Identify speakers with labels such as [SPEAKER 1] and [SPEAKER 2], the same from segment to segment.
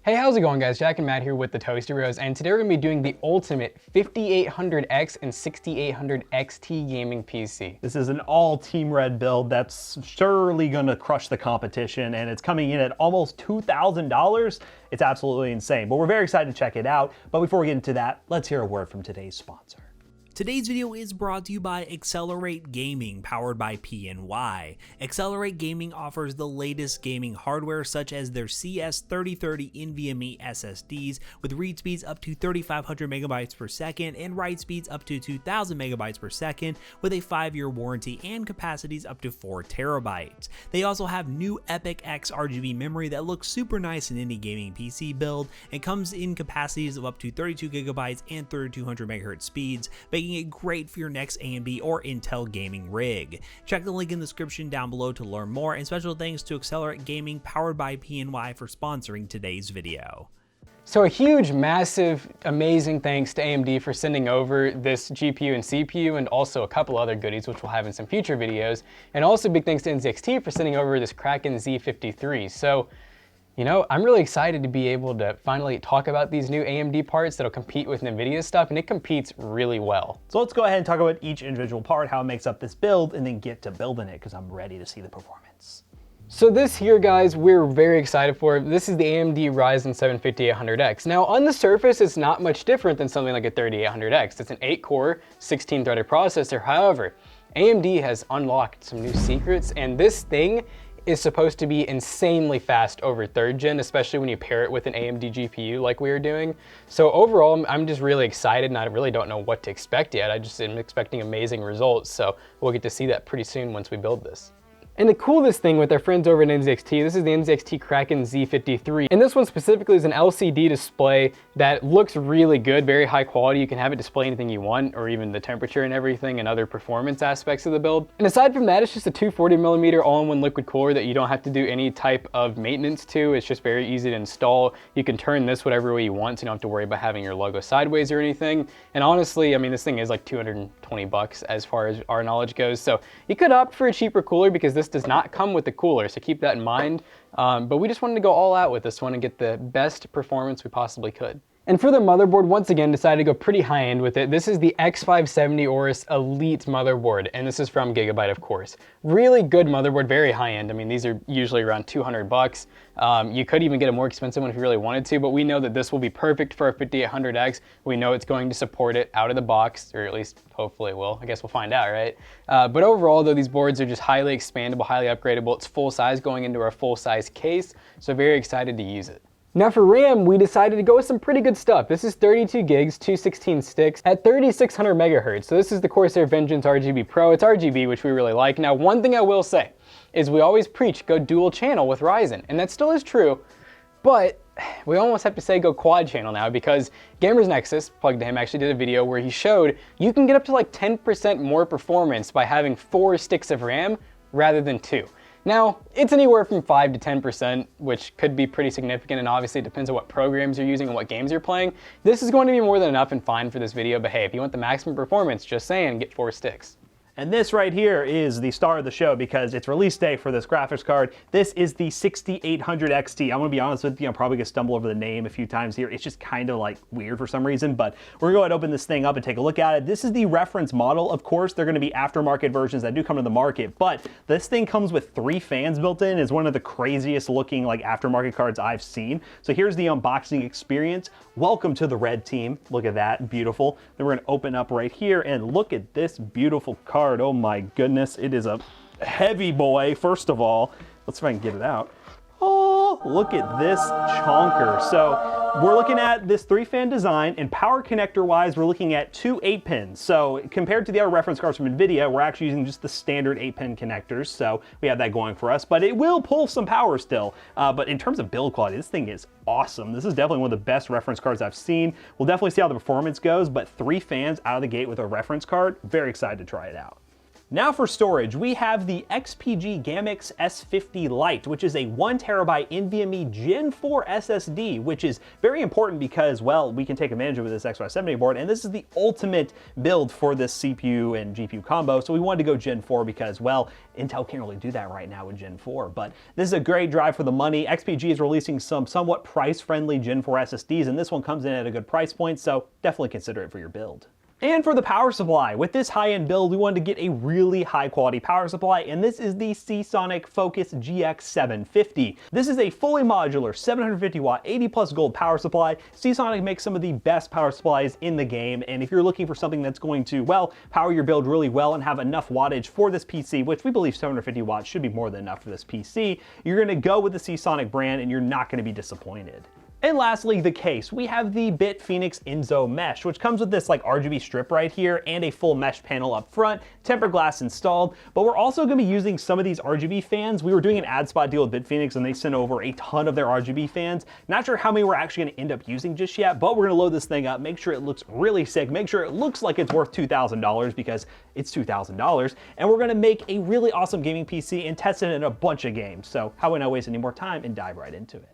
[SPEAKER 1] Hey, how's it going guys? Jack and Matt here with the Toasty Bros, and today we're going to be doing the ultimate 5800X and 6800 XT gaming PC.
[SPEAKER 2] This is an all Team Red build that's surely going to crush the competition, and it's coming in at almost $2,000. It's absolutely insane, but we're very excited to check it out. But before we get into that, let's hear a word from today's sponsor.
[SPEAKER 3] Today's video is brought to you by Accelerate Gaming, powered by PNY. Accelerate Gaming offers the latest gaming hardware such as their CS3030 NVMe SSDs with read speeds up to 3,500 megabytes per second and write speeds up to 2,000 megabytes per second with a 5-year warranty and capacities up to 4 terabytes. They also have new Epic X RGB memory that looks super nice in any gaming PC build and comes in capacities of up to 32 gigabytes and 3200 megahertz speeds, making it great for your next AMD or Intel gaming rig. Check the link in the description down below to learn more, and special thanks to Accelerate Gaming powered by PNY for sponsoring today's video.
[SPEAKER 1] So a huge, massive, amazing thanks to AMD for sending over this GPU and CPU, and also a couple other goodies which we'll have in some future videos. And also big thanks to NZXT for sending over this Kraken Z53. So, you know, I'm really excited to be able to finally talk about these new AMD parts that'll compete with NVIDIA stuff, and it competes really well.
[SPEAKER 2] So let's go ahead and talk about each individual part, how it makes up this build, and then get to building it because I'm ready to see the performance.
[SPEAKER 1] So this here, guys, we're very excited for. This is the AMD Ryzen 7 5800X. Now, on the surface, it's not much different than something like a 3800X. It's an 8-core, 16-threaded processor. However, AMD has unlocked some new secrets, and this thing is supposed to be insanely fast over 3rd gen, especially when you pair it with an AMD GPU like we are doing. So overall, I'm just really excited, and I really don't know what to expect yet. I just am expecting amazing results, so we'll get to see that pretty soon once we build this. And the coolest thing with our friends over at NZXT, this is the NZXT Kraken Z53. And this one specifically is an LCD display that looks really good, very high quality. You can have it display anything you want, or even the temperature and everything and other performance aspects of the build. And aside from that, it's just a 240mm all-in-one liquid cooler that you don't have to do any type of maintenance to. It's just very easy to install. You can turn this whatever way you want, so you don't have to worry about having your logo sideways or anything. And honestly, I mean, this thing is like 220 bucks as far as our knowledge goes. So you could opt for a cheaper cooler because this does not come with the cooler, so keep that in mind. But we just wanted to go all out with this one and get the best performance we possibly could. And for the motherboard, once again, decided to go pretty high end with it. This is the X570 Aorus Elite motherboard, and this is from Gigabyte, of course. Really good motherboard, very high end. I mean, these are usually around 200 bucks. You could even get a more expensive one if you really wanted to, but we know that this will be perfect for our 5800X. We know it's going to support it out of the box, or at least hopefully it will. I guess we'll find out, right? But overall, though, these boards are just highly expandable, highly upgradable. It's full size going into our full size case, so very excited to use it. Now for RAM, we decided to go with some pretty good stuff. This is 32 gigs, 216 sticks at 3600 megahertz. So this is the Corsair Vengeance RGB Pro. It's RGB, which we really like. Now, one thing I will say is we always preach go dual channel with Ryzen, and that still is true, but we almost have to say go quad channel now, because Gamers Nexus, plug to him, actually did a video where he showed you can get up to like 10% more performance by having 4 sticks of RAM rather than 2. Now, it's anywhere from 5 to 10%, which could be pretty significant, and obviously it depends on what programs you're using and what games you're playing. This is going to be more than enough and fine for this video, but hey, if you want the maximum performance, just saying, get 4 sticks.
[SPEAKER 2] And this right here is the star of the show because it's release day for this graphics card. This is the 6800 XT. I'm gonna be honest with you, I'm probably gonna stumble over the name a few times here. It's just kind of like weird for some reason, but we're gonna go ahead and open this thing up and take a look at it. This is the reference model. Of course, they're gonna be aftermarket versions that do come to the market, but this thing comes with 3 fans built in. It's one of the craziest looking like aftermarket cards I've seen. So here's the unboxing experience. Welcome to the red team. Look at that, beautiful. Then we're gonna open up right here and look at this beautiful card. Oh my goodness, it is a heavy boy. First of all, let's see if I can get it out. Oh, look at this chonker. So we're looking at this 3-fan design, and power connector wise, we're looking at 2 8-pins. So compared to the other reference cards from NVIDIA, we're actually using just the standard 8-pin connectors. So we have that going for us, but it will pull some power still. But in terms of build quality, this thing is awesome. This is definitely one of the best reference cards I've seen. We'll definitely see how the performance goes, but 3 fans out of the gate with a reference card, very excited to try it out. Now for storage, we have the XPG Gamix S50 Lite, which is a 1TB NVMe Gen 4 SSD, which is very important because, well, we can take advantage of this XY70 board, and this is the ultimate build for this CPU and GPU combo, so we wanted to go Gen 4 because, well, Intel can't really do that right now with Gen 4, but this is a great drive for the money. XPG is releasing some somewhat price-friendly Gen 4 SSDs, and this one comes in at a good price point, so definitely consider it for your build. And for the power supply, with this high-end build, we wanted to get a really high-quality power supply, and this is the Seasonic Focus GX750. This is a fully modular 750-watt, 80-plus gold power supply. Seasonic makes some of the best power supplies in the game, and if you're looking for something that's going to, well, power your build really well and have enough wattage for this PC, which we believe 750 watts should be more than enough for this PC, you're going to go with the Seasonic brand, and you're not going to be disappointed. And lastly, the case. We have the BitPhoenix Enzo Mesh, which comes with this like RGB strip right here and a full mesh panel up front, tempered glass installed, but we're also gonna be using some of these RGB fans. We were doing an ad spot deal with BitPhoenix and they sent over a ton of their RGB fans. Not sure how many we're actually gonna end up using just yet, but we're gonna load this thing up, make sure it looks really sick, make sure it looks like it's worth $2,000 because it's $2,000, and we're gonna make a really awesome gaming PC and test it in a bunch of games. So how would I waste any more time and dive right into it?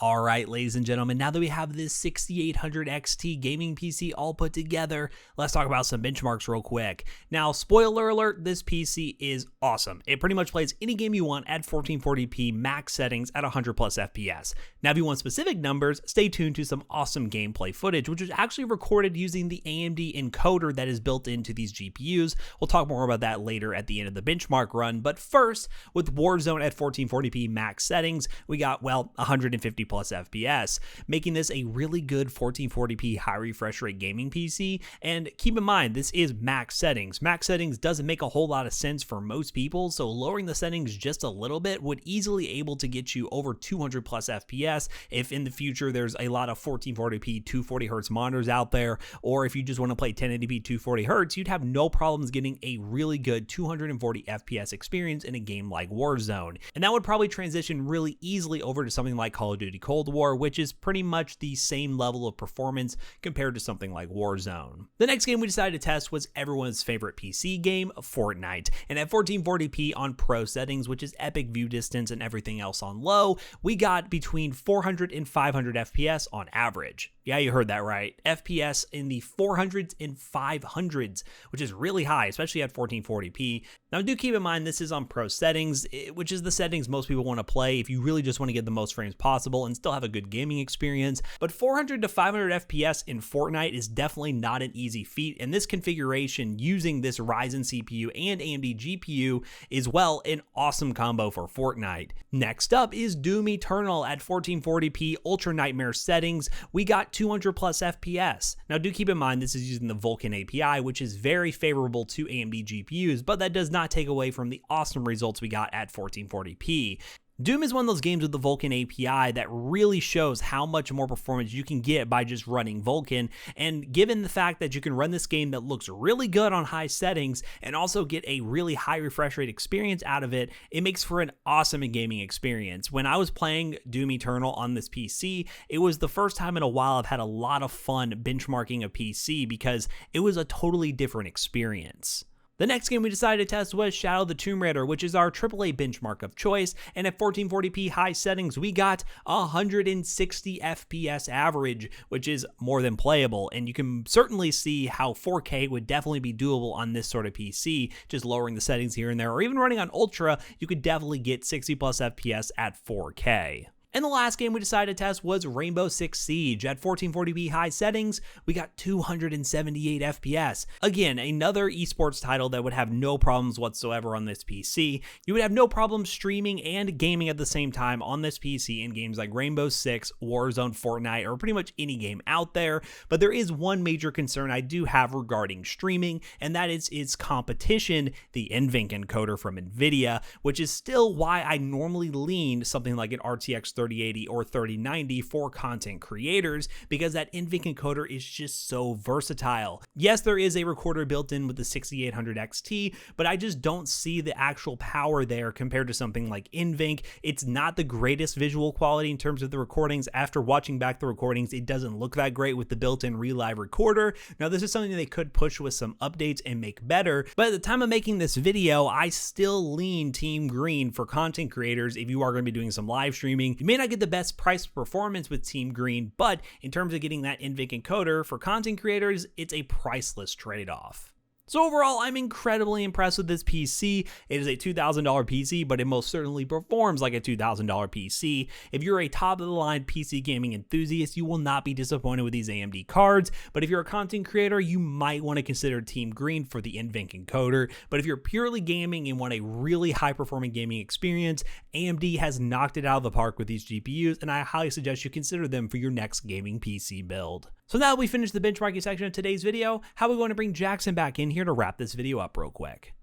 [SPEAKER 3] All right, ladies and gentlemen, now that we have this 6800 XT gaming PC all put together, let's talk about some benchmarks real quick. Now, spoiler alert, this PC is awesome. It pretty much plays any game you want at 1440p max settings at 100 plus FPS. Now, if you want specific numbers, stay tuned to some awesome gameplay footage, which was actually recorded using the AMD encoder that is built into these GPUs. We'll talk more about that later at the end of the benchmark run, but first, with Warzone at 1440p max settings, we got, well, 150 plus FPS, making this a really good 1440p high refresh rate gaming PC. And keep in mind, this is max settings. Max settings doesn't make a whole lot of sense for most people, so lowering the settings just a little bit would easily able to get you over 200 plus FPS if in the future there's a lot of 1440p 240Hz monitors out there, or if you just want to play 1080p 240Hz, you'd have no problems getting a really good 240 FPS experience in a game like Warzone. And that would probably transition really easily over to something like Call of Duty Cold War, which is pretty much the same level of performance compared to something like Warzone. The next game we decided to test was everyone's favorite PC game, Fortnite. And at 1440p on pro settings, which is epic view distance and everything else on low, we got between 400 and 500 FPS on average. Yeah, you heard that right. FPS in the 400s and 500s, which is really high, especially at 1440p. Now, do keep in mind this is on pro settings, which is the settings most people want to play if you really just want to get the most frames possible and still have a a good gaming experience, but 400 to 500 FPS in Fortnite is definitely not an easy feat, and this configuration using this Ryzen CPU and AMD GPU is, well, an awesome combo for Fortnite. Next up is Doom Eternal at 1440p Ultra Nightmare settings. We got 200 plus FPS. Now do keep in mind this is using the Vulkan API, which is very favorable to AMD GPUs, but that does not take away from the awesome results we got at 1440p. Doom is one of those games with the Vulkan API that really shows how much more performance you can get by just running Vulkan, and given the fact that you can run this game that looks really good on high settings and also get a really high refresh rate experience out of it, it makes for an awesome gaming experience. When I was playing Doom Eternal on this PC, it was the first time in a while I've had a lot of fun benchmarking a PC because it was a totally different experience. The next game we decided to test was Shadow the Tomb Raider, which is our AAA benchmark of choice, and at 1440p high settings, we got 160 FPS average, which is more than playable, and you can certainly see how 4K would definitely be doable on this sort of PC, just lowering the settings here and there, or even running on Ultra, you could definitely get 60 plus FPS at 4K. And the last game we decided to test was Rainbow Six Siege. At 1440p high settings, we got 278 FPS. Again, another esports title that would have no problems whatsoever on this PC. You would have no problem streaming and gaming at the same time on this PC in games like Rainbow Six, Warzone, Fortnite, or pretty much any game out there. But there is one major concern I do have regarding streaming, and that is its competition, the NVENC encoder from NVIDIA, which is still why I normally lean something like an RTX 3080 or 3090 for content creators, because that NVENC encoder is just so versatile. Yes, there is a recorder built in with the 6800 XT, but I just don't see the actual power there compared to something like NVENC. It's not the greatest visual quality in terms of the recordings. After watching back the recordings, it doesn't look that great with the built-in Relive recorder. Now, this is something they could push with some updates and make better, but at the time of making this video, I still lean Team Green for content creators. If you are going to be doing some live streaming, you may not get the best price performance with Team Green, but in terms of getting that NVENC encoder for content creators, it's a priceless trade-off. So overall, I'm incredibly impressed with this PC. It is a $2,000 PC, but it most certainly performs like a $2,000 PC. If you're a top-of-the-line PC gaming enthusiast, you will not be disappointed with these AMD cards, but if you're a content creator, you might want to consider Team Green for the NVENC encoder. But if you're purely gaming and want a really high-performing gaming experience, AMD has knocked it out of the park with these GPUs, and I highly suggest you consider them for your next gaming PC build. So now that we finished the benchmarking section of today's video, how are we going to bring Jackson back in here to wrap this video up real quick?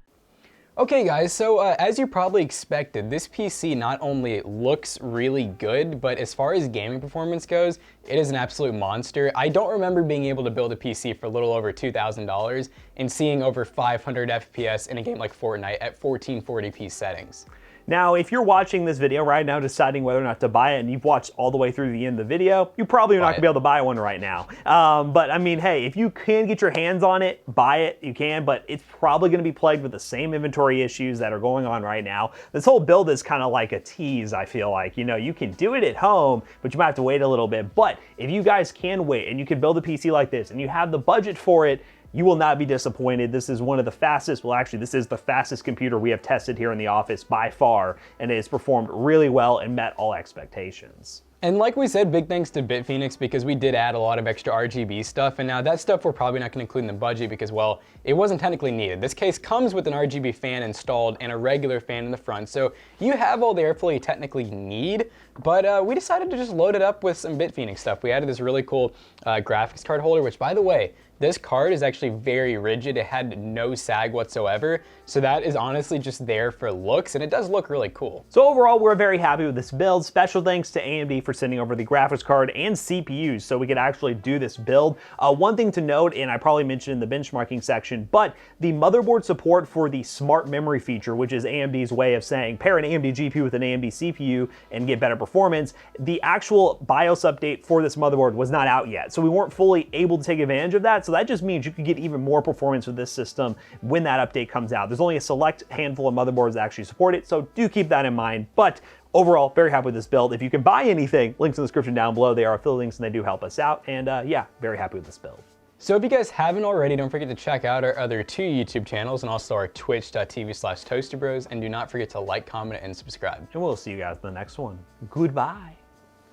[SPEAKER 1] Okay guys, so as you probably expected, this PC not only looks really good, but as far as gaming performance goes, it is an absolute monster. I don't remember being able to build a PC for a little over $2,000 and seeing over 500 FPS in a game like Fortnite at 1440p settings.
[SPEAKER 2] Now, if you're watching this video right now deciding whether or not to buy it and you've watched all the way through the end of the video, you probably are not going to be able to buy one right now. But I mean, hey, if you can get your hands on it, buy it, you can, but it's probably going to be plagued with the same inventory issues that are going on right now. This whole build is kind of like a tease, I feel like. You know, you can do it at home, but you might have to wait a little bit. But if you guys can wait and you can build a PC like this and you have the budget for it, you will not be disappointed. This is one of the fastest, well actually this is the fastest computer we have tested here in the office by far, and it has performed really well and met all expectations.
[SPEAKER 1] And like we said, big thanks to BitPhoenix, because we did add a lot of extra RGB stuff, and now that stuff we're probably not going to include in the budget because, well, it wasn't technically needed. This case comes with an RGB fan installed and a regular fan in the front, so you have all the airflow you technically need, but we decided to just load it up with some BitPhoenix stuff. We added this really cool graphics card holder, which, by the way, this card is actually very rigid. It had no sag whatsoever, so that is honestly just there for looks, and it does look really cool.
[SPEAKER 2] So overall, we're very happy with this build. Special thanks to AMD for sending over the graphics card and CPUs so we could actually do this build. One thing to note, and I probably mentioned in the benchmarking section, but the motherboard support for the smart memory feature, which is AMD's way of saying pair an AMD GPU with an AMD CPU and get better performance, the actual BIOS update for this motherboard was not out yet, so we weren't fully able to take advantage of that. So that just means you could get even more performance with this system when that update comes out. There's only a select handful of motherboards that actually support it, so do keep that in mind. But overall, very happy with this build. If you can buy anything, links in the description down below. They are affiliate links and they do help us out. And yeah, very happy with this build.
[SPEAKER 1] So if you guys haven't already, don't forget to check out our other two YouTube channels and also our twitch.tv/toastybros. And do not forget to like, comment, and subscribe.
[SPEAKER 2] And we'll see you guys in the next one. Goodbye.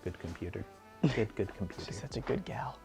[SPEAKER 2] Good computer. Good computer.
[SPEAKER 1] She's such a good gal.